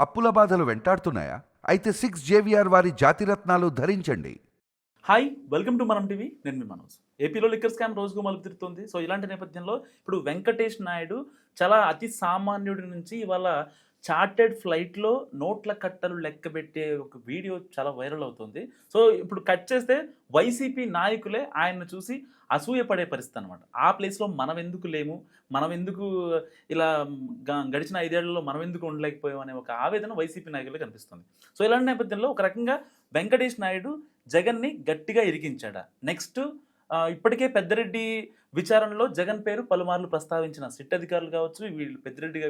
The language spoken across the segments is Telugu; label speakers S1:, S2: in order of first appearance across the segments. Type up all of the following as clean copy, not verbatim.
S1: అప్పుల బాధలు వెంటాడుతున్నాయా? అయితే 6 జేవిఆర్ వారి జాతిరత్నాలు ధరించండి.
S2: హాయ్, వెల్కమ్ టు మనం టీవీ. నేను మీ మనోజ్. ఏపీలో లిక్కర్ స్కామ్ రోజుకు మలుపు తిరుగుతుంది. సో ఇలాంటి నేపథ్యంలో ఇప్పుడు వెంకటేష్ నాయుడు చాలా అతి సామాన్యుడి నుంచి ఇవాళ చార్టెడ్ ఫ్లైట్లో నోట్ల కట్టలు లెక్కబెట్టే ఒక వీడియో చాలా వైరల్ అవుతుంది. సో ఇప్పుడు కట్ చేస్తే వైసీపీ నాయకులే ఆయన్ని చూసి అసూయపడే పరిస్థితి అనమాట. ఆ ప్లేస్లో మనం ఎందుకు లేము, మనం ఎందుకు ఇలా గడిచిన 5 ఏళ్లలో మనం ఎందుకు ఉండలేకపోయాం అనే ఒక ఆవేదన వైసీపీ నాయకులు కనిపిస్తుంది. సో ఇలాంటి నేపథ్యంలో ఒక రకంగా వెంకటేష్ నాయుడు జగన్ని గట్టిగా ఇరికించాడా? నెక్స్ట్ ఇప్పటికే పెద్దిరెడ్డి విచారణలో జగన్ పేరు పలుమార్లు ప్రస్తావించిన సిట్ అధికారులు కావచ్చు, వీళ్ళు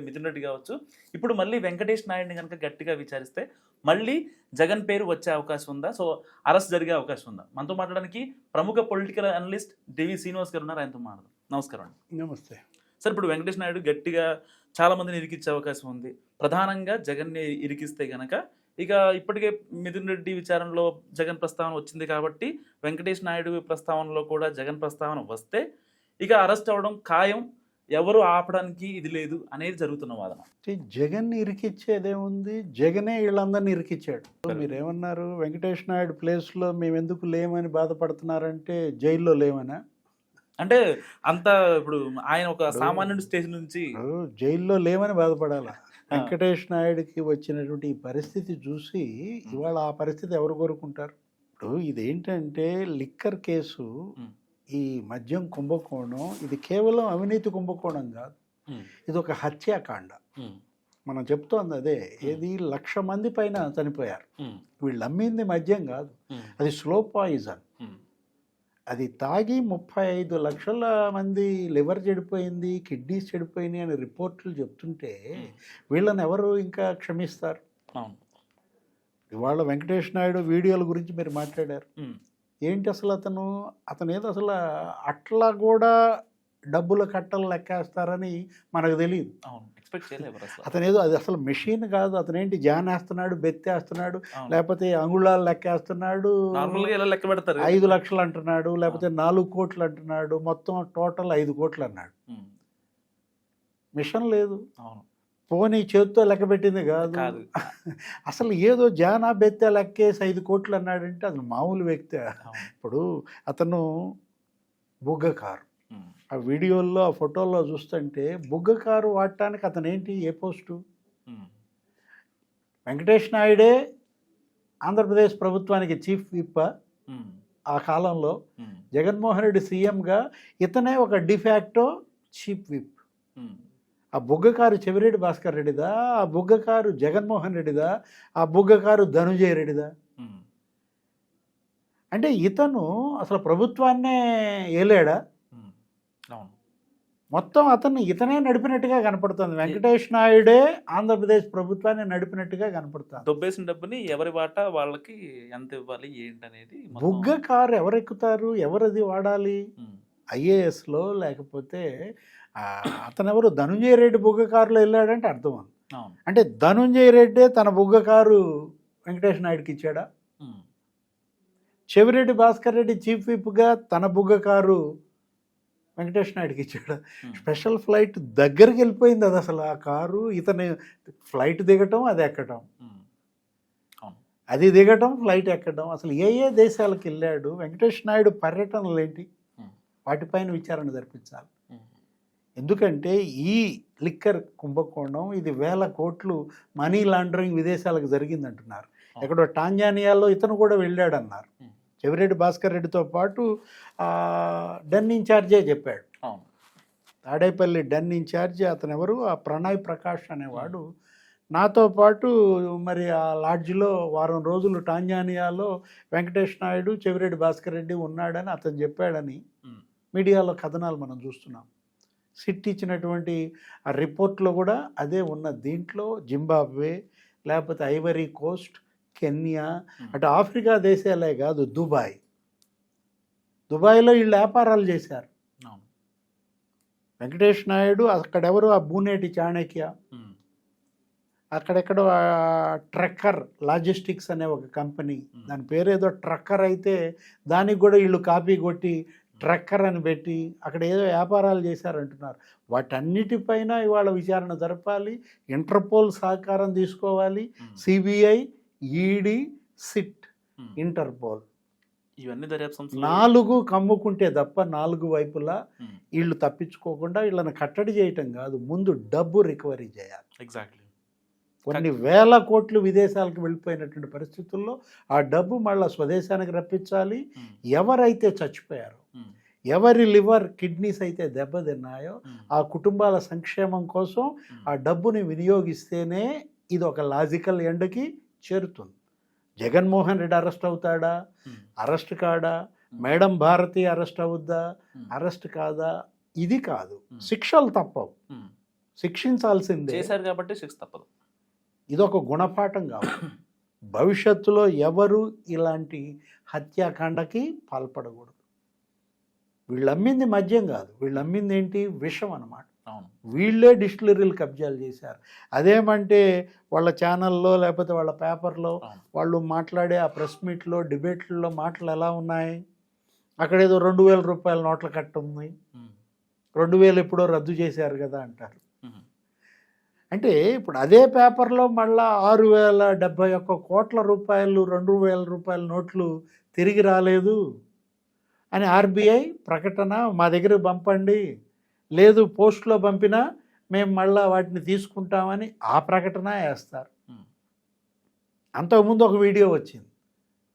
S2: మిథున్ రెడ్డి కావచ్చు, ఇప్పుడు మళ్ళీ వెంకటేష్ నాయుడిని కనుక గట్టిగా విచారిస్తే మళ్ళీ జగన్ పేరు వచ్చే అవకాశం ఉందా? సో అరెస్ట్ జరిగే అవకాశం ఉందా? మనతో మాట్లాడడానికి ప్రముఖ పొలిటికల్ అనలిస్ట్ డివి శ్రీనివాస్ గారు ఉన్నారు. ఆయనతో మాట్లాడదాం. నమస్కారం అండి.
S3: నమస్తే
S2: సార్, ఇప్పుడు వెంకటేష్ నాయుడు గట్టిగా చాలా మందిని ఇరికించే అవకాశం ఉంది. ప్రధానంగా జగన్ని ఇరికిస్తే గనక ఇక ఇప్పటికే మిథున్ రెడ్డి విచారణలో జగన్ ప్రస్తావన వచ్చింది కాబట్టి వెంకటేష్ నాయుడు ప్రస్తావనలో కూడా జగన్ ప్రస్తావన వస్తే ఇక అరెస్ట్ అవ్వడం ఖాయం, ఎవరు ఆపడానికి ఇది లేదు అనేది జరుగుతున్న వాదన.
S3: జగన్ ఇరికిచ్చేదేముంది? జగనే వీళ్ళందరినీ ఇరికిచ్చాడు. మీరేమన్నారు? వెంకటేష్ నాయుడు ప్లేస్లో మేము ఎందుకు లేమని బాధపడుతున్నారంటే జైల్లో లేమనా?
S2: అంటే అంత ఇప్పుడు ఆయన ఒక సామాన్యుడి స్టేజ్ నుంచి
S3: జైల్లో లేమని బాధపడాలా? వెంకటేష్ నాయుడికి వచ్చినటువంటి ఈ పరిస్థితి చూసి ఇవాళ ఆ పరిస్థితి ఎవరు కోరుకుంటారు? ఇప్పుడు ఇదేంటంటే లిక్కర్ కేసు, ఈ మద్యం కుంభకోణం, ఇది కేవలం అవినీతి కుంభకోణం కాదు, ఇది ఒక హత్యాకాండ. మనం చెప్తోంది అదే. ఏది 1,00,000 మంది పైన చనిపోయారు. వీళ్ళు అమ్మింది మద్యం కాదు, అది స్లో పాయిజన్. అది తాగి 35 లక్షల మంది లివర్ చెడిపోయింది, కిడ్నీస్ చెడిపోయినాయి అని రిపోర్టులు చెప్తుంటే వీళ్ళని ఎవరు ఇంకా క్షమిస్తారు? ఇవాళ వెంకటేష్ నాయుడు వీడియోల గురించి మీరు మాట్లాడారు. ఏంటి అసలు అతను ఏదో అసలు అట్లా కూడా డబ్బుల కట్టలు లెక్కేస్తారని మనకు తెలియదు. అతను ఏదో అది అసలు మెషిన్ కాదు. అతనేంటి జాన్ వేస్తున్నాడు, బెత్తేస్తున్నాడు, లేకపోతే అంగుళాలు లెక్కేస్తున్నాడు, 5 లక్షలు అంటున్నాడు, లేకపోతే 4 కోట్లు అంటున్నాడు, మొత్తం టోటల్ 5 కోట్లు అన్నాడు. మిషన్ లేదు, పోనీ చేతితో లెక్క పెట్టింది కాదు. అసలు ఏదో జానా బెత్తే లెక్కేసి 5 కోట్లు అన్నాడంటే అది మామూలు వ్యక్తి. ఇప్పుడు అతను బుగ్గకారు, ఆ వీడియోల్లో ఆ ఫోటోల్లో చూస్తుంటే బుగ్గ కారు వాడటానికి అతను ఏంటి, ఏ పోస్టు? వెంకటేష్ నాయుడే ఆంధ్రప్రదేశ్ ప్రభుత్వానికి చీఫ్ విప్ ఆ కాలంలో. జగన్మోహన్ రెడ్డి సీఎంగా ఇతనే ఒక డిఫాక్టో చీఫ్ విప్. ఆ బుగ్గ కారు చెవిరెడ్డి భాస్కర్ రెడ్డిదా? ఆ బుగ్గ కారు జగన్మోహన్ రెడ్డిదా? ఆ బుగ్గ కారు ధనుంజయ రెడ్డిదా? అంటే ఇతను అసలు ప్రభుత్వాన్నే ఏలేడా? మొత్తం ఇతనే నడిపినట్టుగా కనపడుతుంది. వెంకటేష్ నాయుడే ఆంధ్రప్రదేశ్ ప్రభుత్వాన్ని నడిపినట్టుగా కనపడుతుంది.
S2: దొబ్బేసిన డబ్బుని ఎవరి వాటా వాళ్ళకి ఎంత ఇవ్వాలి ఏంటి అనేది.
S3: బుగ్గ కారు ఎవరు ఎక్కుతారు, ఎవరది వాడాలి? ఐఏఎస్లో లేకపోతే అతను ఎవరు? ధనుంజయ రెడ్డి బుగ్గ కారులో వెళ్ళాడంటే అర్థం. అంటే ధనుంజయ రెడ్డే తన బుగ్గ కారు వెంకటేష్ నాయుడుకి ఇచ్చాడా? చెవిరెడ్డి భాస్కర్ రెడ్డి చీఫ్ విప్గా తన బుగ్గ కారు వెంకటేష్ నాయుడుకి ఇచ్చాడు. స్పెషల్ ఫ్లైట్ దగ్గరికి వెళ్ళిపోయింది అది. అసలు ఆ కారు ఇతను ఫ్లైట్ దిగటం, అది ఎక్కటం, అది దిగటం, ఫ్లైట్ ఎక్కడం. అసలు ఏ దేశాలకు వెళ్ళాడు వెంకటేష్ నాయుడు? పర్యటనలు ఏంటి? వాటిపైన విచారణ జరిపించాలి. ఎందుకంటే ఈ లిక్కర్ కుంభకోణం ఇది 1000 కోట్లు మనీ లాండరింగ్ విదేశాలకు జరిగిందంటున్నారు. ఎక్కడో టాంజానియాలో ఇతను కూడా వెళ్ళాడన్నారు. చెవిరెడ్డి భాస్కర్ రెడ్డితో పాటు డన్ ఇన్ఛార్జే చెప్పాడు. తాడేపల్లి డన్ ఇన్ఛార్జి అతను ఎవరు? ఆ ప్రణయ్ ప్రకాష్ అనేవాడు నాతో పాటు మరి ఆ లాడ్జ్లో వారం రోజులు టాంజానియాలో వెంకటేష్ నాయుడు, చెవిరెడ్డి భాస్కర్ రెడ్డి ఉన్నాడని అతను చెప్పాడని మీడియాలో కథనాలు మనం చూస్తున్నాం. సిట్ ఇచ్చినటువంటి ఆ రిపోర్ట్లో కూడా అదే ఉన్న. దీంట్లో జింబాబ్వే, లేకపోతే ఐవరీ కోస్ట్, కెన్యా, అటు ఆఫ్రికా దేశాలే కాదు, దుబాయ్లో వీళ్ళు వ్యాపారాలు చేశారు. వెంకటేష్ నాయుడు అక్కడెవరు? ఆ బూనేటి చాణక్య, అక్కడెక్కడో ట్రక్కర్ లాజిస్టిక్స్ అనే ఒక కంపెనీ, దాని పేరు ఏదో ట్రక్కర్ అయితే దానికి కూడా వీళ్ళు కాపీ కొట్టి ట్రక్కర్ అని పెట్టి అక్కడ ఏదో వ్యాపారాలు చేశారంటున్నారు. వాటన్నిటిపైన ఇవాళ విచారణ జరపాలి, ఇంటర్పోల్ సహకారం తీసుకోవాలి, సిబిఐ, ఈడీ, సిట్, ఇంటర్పోల్
S2: ఇవన్నీ దర్యాప్తు సంస్థలు
S3: 4 కమ్ముకుంటే తప్ప 4 వైపులా వీళ్ళు తప్పించుకోకుండా వీళ్ళని కట్టడి చేయటం కాదు, ముందు డబ్బు రికవరీ చేయాలి.
S2: ఎగ్జాక్ట్లీ.
S3: కొన్ని వేల కోట్లు విదేశాలకు వెళ్ళిపోయినటువంటి పరిస్థితుల్లో ఆ డబ్బు మళ్ళీ స్వదేశానికి రప్పించాలి. ఎవరైతే చచ్చిపోయారో, ఎవరి లివర్ కిడ్నీస్ అయితే దెబ్బతిన్నాయో ఆ కుటుంబాల సంక్షేమం కోసం ఆ డబ్బుని వినియోగిస్తేనే ఇది ఒక లాజికల్ ఎండ్కి చేరుతుంది. జగన్మోహన్ రెడ్డి అరెస్ట్ అవుతాడా, అరెస్ట్ కాడా, మేడం భారతి అరెస్ట్ అవుద్దా, అరెస్ట్ కాదా, ఇది కాదు. శిక్షలు తప్పవు, శిక్షించాల్సిందే.
S2: చేశారు కాబట్టి శిక్ష తప్పదు.
S3: ఇదొక గుణపాఠం కావాలి. భవిష్యత్తులో ఎవరు ఇలాంటి హత్యాకాండకి పాల్పడకూడదు. వీళ్ళు అమ్మింది మద్యం కాదు, వీళ్ళు అమ్మింది ఏంటి, విషం అన్నమాట. వీళ్ళే డిస్టిలరీలు కబ్జాలు చేశారు. అదేమంటే వాళ్ళ ఛానల్లో లేకపోతే వాళ్ళ పేపర్లో వాళ్ళు మాట్లాడే ఆ ప్రెస్ మీట్లో డిబేట్లలో మాటలు ఎలా ఉన్నాయి, అక్కడేదో 2000 రూపాయల నోట్ల కట్ట ఉంది, 2000 ఎప్పుడో రద్దు చేశారు కదా అంటారు. అంటే ఇప్పుడు అదే పేపర్లో మళ్ళా 6071 కోట్ల రూపాయలు 2000 రూపాయల నోట్లు తిరిగి రాలేదు అని ఆర్బీఐ ప్రకటన మా దగ్గరకు పంపండి, లేదు పోస్ట్లో పంపినా మేము మళ్ళా వాటిని తీసుకుంటామని ఆ ప్రకటన వేస్తారు. అంతకుముందు ఒక వీడియో వచ్చింది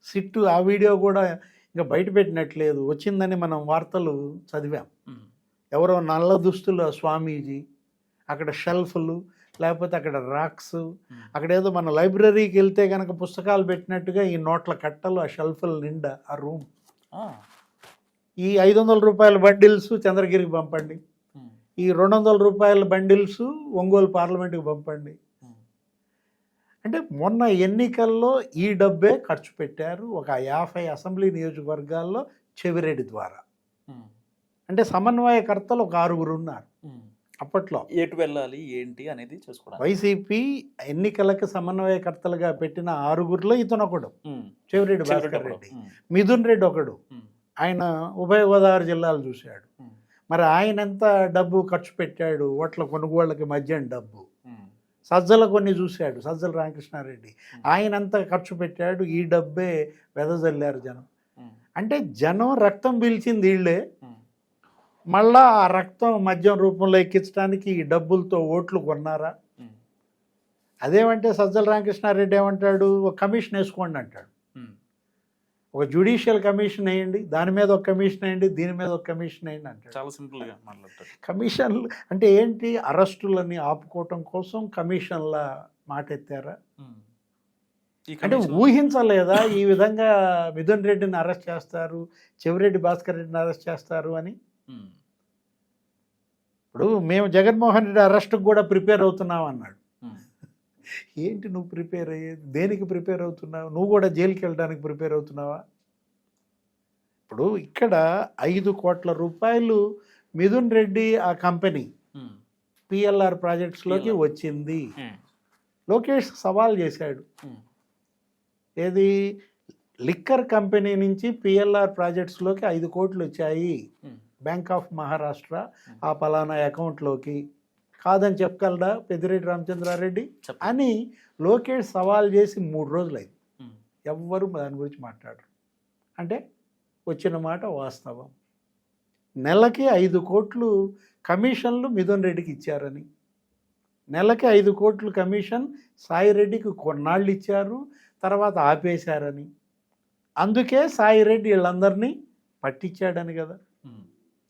S3: సిట్టు, ఆ వీడియో కూడా ఇంకా బయట పెట్టినట్లేదు, వచ్చిందని మనం వార్తలు చదివాం. ఎవరో నల్ల దుస్తుల స్వామీజీ, అక్కడ షెల్ఫ్లు, లేకపోతే అక్కడ రాక్స్, అక్కడేదో మన లైబ్రరీకి వెళ్తే కనుక పుస్తకాలు పెట్టినట్టుగా ఈ నోట్ల కట్టలు ఆ షెల్ఫ్ల నిండా ఆ రూమ్. ఈ 500 రూపాయల బండిల్స్ చంద్రగిరికి పంపండి, ఈ 200 రూపాయల బండిల్స్ ఒంగోలు పార్లమెంటుకి పంపండి. అంటే మొన్న ఎన్నికల్లో ఈ డబ్బే ఖర్చు పెట్టారు ఒక 50 అసెంబ్లీ నియోజకవర్గాల్లో చెవిరెడ్డి ద్వారా. అంటే సమన్వయకర్తలు ఒక 6 ఉన్నారు అప్పట్లో.
S2: ఎటు వెళ్ళాలి ఏంటి అనేది చూసుకోవడం.
S3: వైసీపీ ఎన్నికలకు సమన్వయకర్తలుగా పెట్టిన 6లో ఇతను ఒకడు, చెవిరెడ్డి భాస్కర్ రెడ్డి. మిథున్ రెడ్డి ఒకడు, ఆయన ఉభయ గోదావరి జిల్లాలు చూశాడు. మరి ఆయన ఎంత డబ్బు ఖర్చు పెట్టాడు ఓట్ల కొనుగోళ్ళకి మధ్య డబ్బు. సజ్జల కొన్ని చూశాడు, సజ్జల రామకృష్ణారెడ్డి, ఆయన ఎంత ఖర్చు పెట్టాడు, ఈ డబ్బే వెదజల్లారు జనం. అంటే జనం రక్తం పీల్చింది వీళ్ళే, మళ్ళా ఆ రక్తం మద్యం రూపంలో ఎక్కించడానికి ఈ డబ్బులతో ఓట్లు కొన్నారా. అదేమంటే సజ్జల రామకృష్ణారెడ్డి ఏమంటాడు, ఒక కమిషన్ వేసుకోండి అంటాడు. ఒక జ్యుడిషియల్ కమిషన్ వేయండి, దాని మీద ఒక కమిషన్ వేయండి, దీని మీద ఒక కమిషన్ వేయండి అంటాడు.
S2: చాలా సింపుల్గా మాట్లాడతాడు.
S3: కమిషన్లు అంటే ఏంటి, అరెస్టులని ఆపుకోవటం కోసం కమిషన్ల మాట ఎత్తారా. అంటే ఊహించలేదా ఈ విధంగా మిథున్ రెడ్డిని అరెస్ట్ చేస్తారు, చెవిరెడ్డి భాస్కర్ రెడ్డిని అరెస్ట్ చేస్తారు అని. ఇప్పుడు మేము జగన్మోహన్ రెడ్డి అరెస్ట్కి కూడా ప్రిపేర్ అవుతున్నాం అన్నాడు. ఏంటి నువ్వు ప్రిపేర్ అయ్యేది, దేనికి ప్రిపేర్ అవుతున్నావు, నువ్వు కూడా జైలుకి వెళ్ళడానికి ప్రిపేర్ అవుతున్నావా. ఇప్పుడు ఇక్కడ 5 కోట్ల రూపాయలు మిథున్ రెడ్డి ఆ కంపెనీ పిఎల్ఆర్ ప్రాజెక్ట్స్లోకి వచ్చింది. లోకేష్ సవాల్ చేశాడు, ఏది లిక్కర్ కంపెనీ నుంచి పిఎల్ఆర్ ప్రాజెక్ట్స్లోకి 5 కోట్లు వచ్చాయి బ్యాంక్ ఆఫ్ మహారాష్ట్ర ఆ పలానా అకౌంట్లోకి, కాదని చెప్పగలడా పెద్దిరెడ్డి రామచంద్రారెడ్డి అని లోకేష్ సవాల్ చేసి 3 రోజులు అయింది. ఎవ్వరు దాని గురించి మాట్లాడరు. అంటే వచ్చిన మాట వాస్తవం. నెలకి 5 కోట్లు కమిషన్లు మిథున్ రెడ్డికి ఇచ్చారని, నెలకి 5 కోట్లు కమిషన్ సాయిరెడ్డికి కొన్నాళ్ళు ఇచ్చారు, తర్వాత ఆపేశారని, అందుకే సాయిరెడ్డి వీళ్ళందరినీ పట్టించాడని కదా.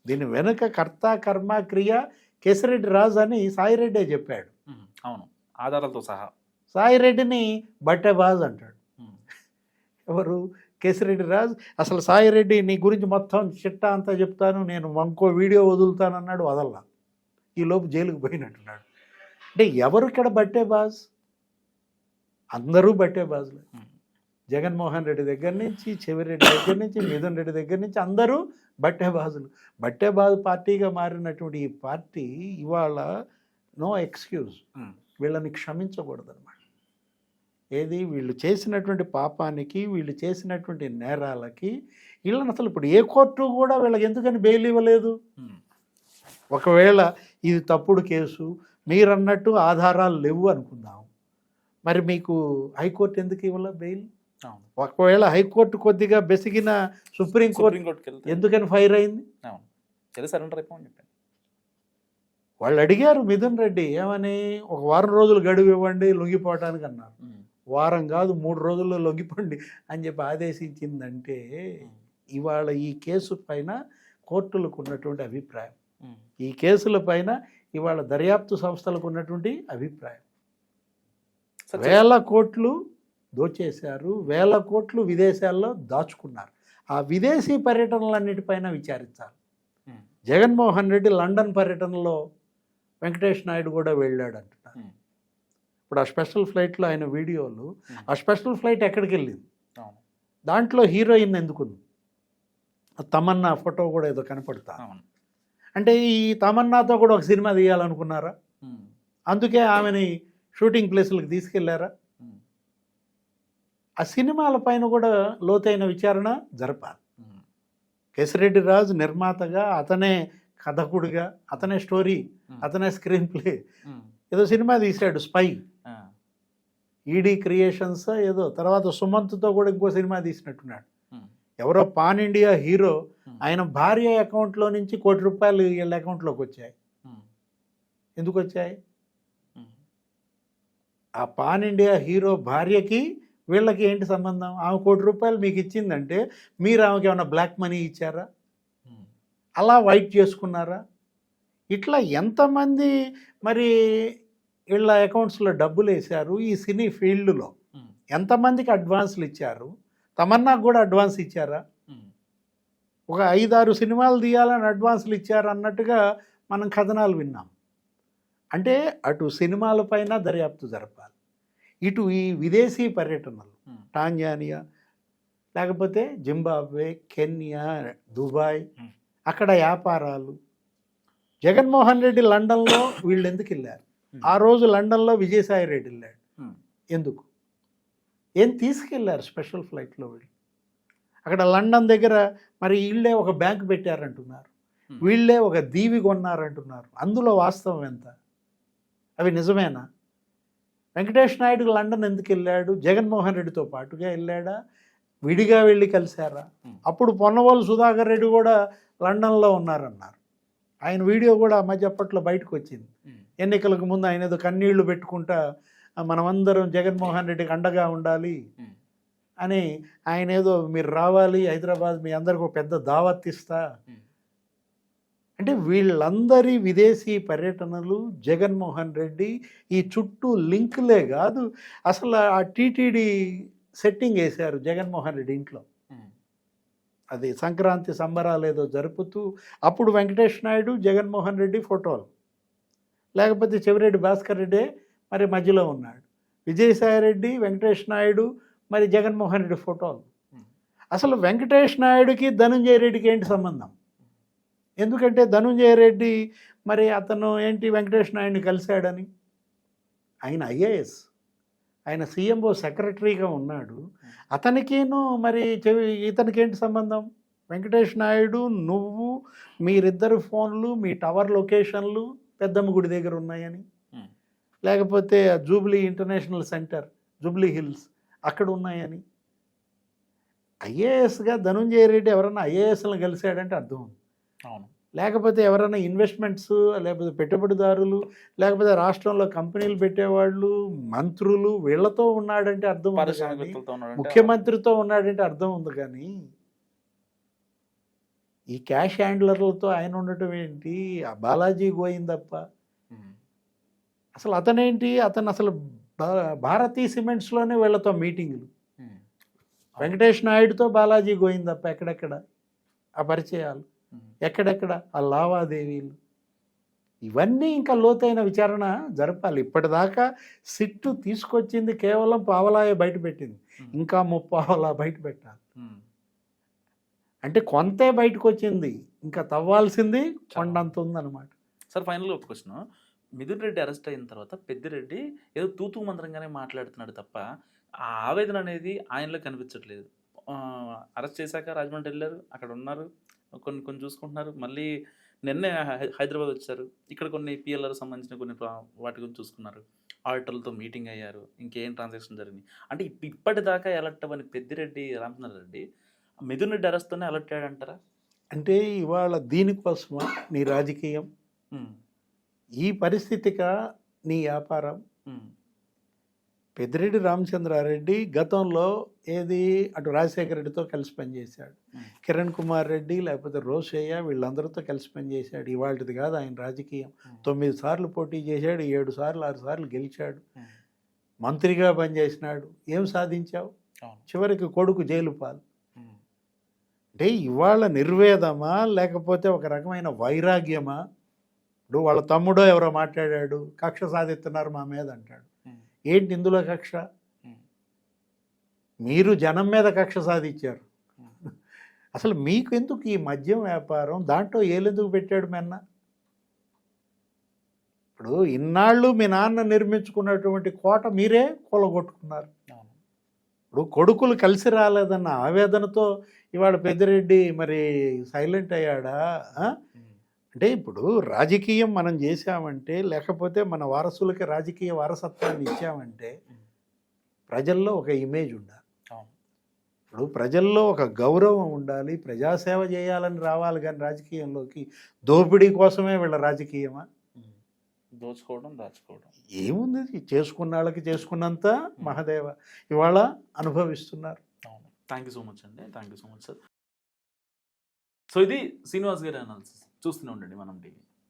S3: దీని వెనుక కర్త కర్మ క్రియ కేసిరెడ్డి రాజు అని సాయిరెడ్డే చెప్పాడు.
S2: అవును, ఆధారాలతో సహా.
S3: సాయిరెడ్డిని బట్టెబాజ్ అంటాడు. ఎవరు, కేసిరెడ్డి రాజు. అసలు సాయిరెడ్డి నీ గురించి మొత్తం చిట్టా అంతా చెప్తాను, నేను ఇంకో వీడియో వదులుతానన్నాడు, వదల్లా. ఈలోపు జైలుకు పోయినట్టున్నాడు. అంటే ఎవరు ఇక్కడ బట్టెబాజ్, అందరూ బట్టెబాజులే. జగన్మోహన్ రెడ్డి దగ్గర నుంచి, చెవిరెడ్డి దగ్గర నుంచి, మిథున్ రెడ్డి దగ్గర నుంచి అందరూ బట్టెబాజులు. బట్టెబాజు పార్టీగా మారినటువంటి ఈ పార్టీ ఇవాళ నో ఎక్స్క్యూజ్, వీళ్ళని క్షమించకూడదు అనమాట. ఏది వీళ్ళు చేసినటువంటి పాపానికి, వీళ్ళు చేసినటువంటి నేరాలకి వీళ్ళని అసలు ఇప్పుడు ఏ కోర్టు కూడా వీళ్ళకి ఎందుకని బెయిల్ ఇవ్వలేదు? ఒకవేళ ఇది తప్పుడు కేసు, మీరన్నట్టు ఆధారాలు లేవు అనుకుందాం, మరి మీకు హైకోర్టు ఎందుకు ఇవ్వలే బెయిల్?
S2: అవును.
S3: ఒకవేళ హైకోర్టు కొద్దిగా బెసిగిన సుప్రీంకోర్టు
S2: సుప్రీంకోర్టుకి వెళ్తే
S3: ఎందుకని ఫైర్ అయింది?
S2: అవును, సరే సరెండర్ అయిపోమని చెప్పాను.
S3: వాళ్ళు అడిగారు మిథున్ రెడ్డి ఏమని, ఒక వారం రోజులు గడువు ఇవ్వండి లొంగిపోవటానికి అన్నారు. వారం కాదు 3 రోజుల్లో లొంగిపోండి అని చెప్పి ఆదేశించిందంటే ఇవాళ ఈ కేసు పైన కోర్టులకు ఉన్నటువంటి అభిప్రాయం, ఈ కేసుల పైన ఇవాళ దర్యాప్తు సంస్థలకు ఉన్నటువంటి అభిప్రాయం, వేల కోట్లు దోచేశారు, వేల కోట్లు విదేశాల్లో దాచుకున్నారు. ఆ విదేశీ పర్యటనలన్నిటిపైన విచారించాలి. జగన్మోహన్ రెడ్డి లండన్ పర్యటనలో వెంకటేష్ నాయుడు కూడా వెళ్ళాడు అంటున్నారు. ఇప్పుడు ఆ స్పెషల్ ఫ్లైట్లో ఆయన వీడియోలు, ఆ స్పెషల్ ఫ్లైట్ ఎక్కడికి వెళ్ళింది, దాంట్లో హీరోయిన్ ఎందుకుంది, తమన్నా ఫోటో కూడా ఏదో కనపడతా. అంటే ఈ తమన్నాతో కూడా ఒక సినిమా తీయాలనుకున్నారా? అందుకే ఆమెని షూటింగ్ ప్లేసులకు తీసుకెళ్లారా? ఆ సినిమాల పైన కూడా లోతైన విచారణ జరపాలి. కేశిరెడ్డి రాజు నిర్మాతగా, అతనే కథకుడిగా, అతనే స్టోరీ, అతనే స్క్రీన్ ప్లే, ఏదో సినిమా తీశాడు స్పై, ఈడీ క్రియేషన్స్ ఏదో, తర్వాత సుమంత్తో కూడా ఇంకో సినిమా తీసినట్టున్నాడు. ఎవరో పాన్ ఇండియా హీరో, ఆయన భార్య అకౌంట్లో నుంచి ₹1 కోటి వీళ్ళ అకౌంట్లోకి వచ్చాయి. ఎందుకు వచ్చాయి? ఆ పాన్ ఇండియా హీరో భార్యకి వీళ్ళకి ఏంటి సంబంధం? ఆమె ₹1 కోటి మీకు ఇచ్చిందంటే మీరు ఆమెకి ఏమైనా బ్లాక్ మనీ ఇచ్చారా? అలా వైట్ చేసుకున్నారా? ఇట్లా ఎంతమంది మరి వీళ్ళ అకౌంట్స్లో డబ్బులు వేశారు? ఈ సినీ ఫీల్డ్లో ఎంతమందికి అడ్వాన్స్లు ఇచ్చారు? తమన్నాకు కూడా అడ్వాన్స్ ఇచ్చారా? ఒక 5-6 సినిమాలు తీయాలని అడ్వాన్స్లు ఇచ్చారు అన్నట్టుగా మనం కథనాలు విన్నాం. అంటే అటు సినిమాల పైన దర్యాప్తు జరపాలి, ఇటు ఈ విదేశీ పర్యటనలు, టాంజానియా, లేకపోతే జింబాబ్వే, కెన్యా, దుబాయ్, అక్కడ వ్యాపారాలు. జగన్మోహన్ రెడ్డి లండన్లో వీళ్ళు ఎందుకు వెళ్ళారు? ఆ రోజు లండన్లో విజయసాయి రెడ్డి వెళ్ళాడు, ఎందుకు? ఏం తీసుకెళ్లారు స్పెషల్ ఫ్లైట్లో వీళ్ళు? అక్కడ లండన్ దగ్గర మరి వీళ్ళే ఒక బ్యాంక్ పెట్టారంటున్నారు, వీళ్ళే ఒక దీవి కొన్నారంటున్నారు. అందులో వాస్తవం ఎంత? అవి నిజమేనా? వెంకటేష్ నాయుడు లండన్ ఎందుకు వెళ్ళాడు? జగన్మోహన్ రెడ్డితో పాటుగా వెళ్ళాడా, విడిగా వెళ్ళి కలిశారా? అప్పుడు పొన్నవోలు సుధాకర్ రెడ్డి కూడా లండన్లో ఉన్నారన్నారు. ఆయన వీడియో కూడా మధ్య అప్పట్లో బయటకు వచ్చింది. ఎన్నికలకు ముందు ఆయన ఏదో కన్నీళ్లు పెట్టుకుంటా మనమందరం జగన్మోహన్ రెడ్డికి అండగా ఉండాలి అని ఆయన ఏదో మీరు రావాలి హైదరాబాద్, మీ అందరికి ఒక పెద్ద దావత్ ఇస్తా. అంటే వీళ్ళందరి విదేశీ పర్యటనలు జగన్మోహన్ రెడ్డి ఈ చుట్టూ లింకులే కాదు, అసలు ఆ టీటీడీ సెట్టింగ్ వేశారు జగన్మోహన్ రెడ్డి ఇంట్లో. అది సంక్రాంతి సంబరాలు ఏదో జరుపుతూ అప్పుడు వెంకటేష్ నాయుడు జగన్మోహన్ రెడ్డి ఫోటోలు, లేకపోతే చెవిరెడ్డి భాస్కర్ రెడ్డి మరి మధ్యలో ఉన్నాడు, విజయసాయి రెడ్డి, వెంకటేష్ నాయుడు, మరి జగన్మోహన్ రెడ్డి ఫోటోలు. అసలు వెంకటేష్ నాయుడుకి ధనుంజయ రెడ్డికి ఏంటి సంబంధం? ఎందుకంటే ధనుంజయ రెడ్డి మరి అతను ఏంటి వెంకటేష్ నాయుడిని కలిశాడని, ఆయన ఐఏఎస్, ఆయన సీఎంఓ సెక్రటరీగా ఉన్నాడు, అతనికిను మరి ఇతనికి ఏంటి సంబంధం? వెంకటేష్ నాయుడు నువ్వు మీరిద్దరు ఫోన్లు, మీ టవర్ లొకేషన్లు పెద్దమ్మ గుడి దగ్గర ఉన్నాయని, లేకపోతే Jubilee international centre, Jubilee hills అక్కడ ఉన్నాయని. ఐఏఎస్గా ధనుంజయ రెడ్డి ఎవరన్నా ఐఏఎస్లను కలిశాడంటే అర్థం.
S2: అవును.
S3: లేకపోతే ఎవరైనా ఇన్వెస్ట్మెంట్స్, లేకపోతే పెట్టుబడిదారులు, లేకపోతే రాష్ట్రంలో కంపెనీలు పెట్టేవాళ్ళు, మంత్రులు, వీళ్ళతో ఉన్నాడంటే అర్థం ఉంది కానీ, ముఖ్యమంత్రితో ఉన్నాడంటే అర్థం ఉంది కానీ, ఈ క్యాష్ హ్యాండ్లర్లతో ఆయన ఉండటం ఏంటి? ఆ బాలాజీ గోయిందప్ప అసలు అతనేంటి? అతను అసలు భారతీ సిమెంట్స్లోనే వీళ్ళతో మీటింగులు, వెంకటేష్ నాయుడుతో బాలాజీ గోయిందప్ప ఎక్కడెక్కడ ఆ పరిచయాలు, ఎక్కడెక్కడ ఆ లావాదేవీలు, ఇవన్నీ ఇంకా లోతైన విచారణ జరపాలి. ఇప్పటిదాకా సిట్టు తీసుకొచ్చింది కేవలం పావలాయే బయట పెట్టింది, ఇంకా 30 బయట పెట్టాలి. అంటే కొంతే బయటకు వచ్చింది, ఇంకా తవ్వాల్సింది కొండంత ఉందన్నమాట.
S2: సార్ ఫైనల్గా ఒక క్వశ్చన్, మిథున్ రెడ్డి అరెస్ట్ అయిన తర్వాత పెద్దిరెడ్డి ఏదో తూతూ మంత్రంగానే మాట్లాడుతున్నాడు తప్ప ఆ ఆవేదన అనేది ఆయనలో కనిపించట్లేదు. అరెస్ట్ చేశాక రాజమండ్రి వెళ్ళారు, అక్కడ ఉన్నారు, కొన్ని కొన్ని చూసుకుంటున్నారు. మళ్ళీ నిన్నే హైదరాబాద్ వచ్చారు. ఇక్కడ కొన్ని పిఎల్ఆర్ సంబంధించిన కొన్ని వాటి గురించి చూసుకున్నారు. ఆడిటర్లతో మీటింగ్ అయ్యారు. ఇంకేం ట్రాన్సాక్షన్ జరిగినాయి అంటే ఇప్పటిదాకా ఎలక్ట్ అవ్వని పెద్దిరెడ్డి రామచంద్రారెడ్డి మిథున్ రెడ్డి అరెస్ట్తోనే ఎలక్ట్ అయ్యాడంటారా?
S3: అంటే ఇవాళ దీనికోసమా నీ రాజకీయం,
S2: ఉమ్,
S3: ఈ పరిస్థితిగా నీ వ్యాపారం?
S2: ఉమ్,
S3: పెద్దిరెడ్డి రామచంద్రారెడ్డి గతంలో ఏది అటు రాజశేఖర రెడ్డితో కలిసి పనిచేశాడు,
S2: ఉమ్,
S3: కిరణ్ కుమార్ రెడ్డి లేకపోతే రోషయ్య వీళ్ళందరితో కలిసి పనిచేశాడు. ఇవాళది కాదు ఆయన రాజకీయం. 9 సార్లు పోటీ చేశాడు, 7 సార్లు 6 సార్లు గెలిచాడు,
S2: ఉమ్,
S3: మంత్రిగా పనిచేసినాడు. ఏం సాధించావు?
S2: అవును.
S3: చివరికి కొడుకు జైలు పాలు.
S2: ఉమ్,
S3: అంటే ఇవాళ నిర్వేదమా లేకపోతే ఒక రకమైన వైరాగ్యమా? ఇప్పుడు వాళ్ళ తమ్ముడో ఎవరో మాట్లాడాడు, కక్ష సాధిస్తున్నారు మా మీద అంటాడు.
S2: ఉమ్,
S3: ఏంటి ఇందులో కక్ష?
S2: ఉమ్,
S3: మీరు జనం మీద కక్ష సాధించారు.
S2: ఉమ్,
S3: అసలు మీకు ఎందుకు ఈ మద్యం వ్యాపారం? దాంట్లో ఏలెందుకు పెట్టాడు మెన్న? ఇప్పుడు ఇన్నాళ్ళు మీ నాన్న నిర్మించుకున్నటువంటి కోట మీరే కూలగొట్టుకున్నారు.
S2: అవును.
S3: ఇప్పుడు కొడుకులు కలిసి రాలేదన్న ఆవేదనతో ఇవాళ పెద్దిరెడ్డి మరి సైలెంట్ అయ్యాడా?
S2: ఉమ్,
S3: అంటే ఇప్పుడు రాజకీయం మనం చేశామంటే, లేకపోతే మన వారసులకి రాజకీయ వారసత్వాన్ని ఇచ్చామంటే ప్రజల్లో ఒక ఇమేజ్ ఉండాలి.
S2: అవును.
S3: ఇప్పుడు ప్రజల్లో ఒక గౌరవం ఉండాలి, ప్రజాసేవ చేయాలని రావాలి. కానీ రాజకీయంలోకి దోపిడీ కోసమే వీళ్ళ రాజకీయమా?
S2: ఉమ్, దోచుకోవడం దాచుకోవడం.
S3: ఏముంది? చేసుకున్న వాళ్ళకి చేసుకున్నంత మహదేవ ఇవాళ అనుభవిస్తున్నారు.
S2: అవును. థ్యాంక్ యూ సో మచ్ అండి. Thank you so much sir. So ఇది శ్రీనివాస్ గారి అనాలిసిస్. చూస్తూనే ఉండండి మనం టీవీ.